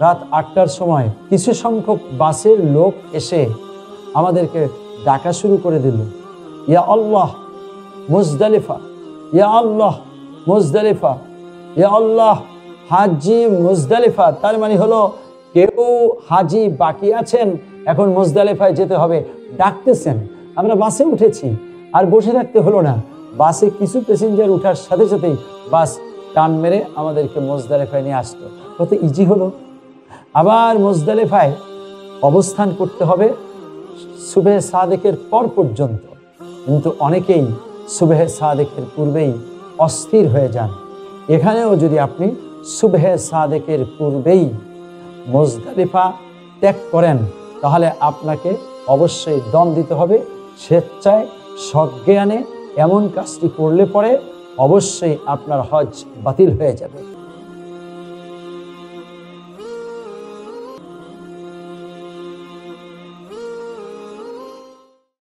রাত 8টার সময় কিছু সংখ্যক বাসের লোক এসে আমাদেরকে ডাকা শুরু করে দিল, ইয়া আল্লাহ মুজদালিফা, ইয়া আল্লাহ মুজদালিফা, ইয়া আল্লাহ হাজি মুজদালিফা। তার মানে হলো কেউ হাজি বাকি আছেন, এখন মুজদালিফায় যেতে হবে, ডাকতেছেন। আমরা বাসে উঠেছি, আর বসে থাকতে হলো না। বাসে কিছু প্যাসেঞ্জার উঠার সাথে সাথেই বাস টান মেরে আমাদেরকে মুজদালিফায় নিয়ে আসলো। কত ইজি হলো। আবার মুজদালিফায় অবস্থান করতে হবে সুবহে সাদেকের পর পর্যন্ত, কিন্তু অনেকেই সুবহে সাদেকের পূর্বেই অস্থির হয়ে যান। এখানেও যদি আপনি সুবহে সাদেকের পূর্বেই মুজদালিফা ত্যাগ করেন, তাহলে আপনাকে অবশ্যই দম দিতে হবে। স্বেচ্ছায় সজ্ঞানে এমন কাজটি করলে পরে অবশ্যই আপনার হজ বাতিল হয়ে যাবে।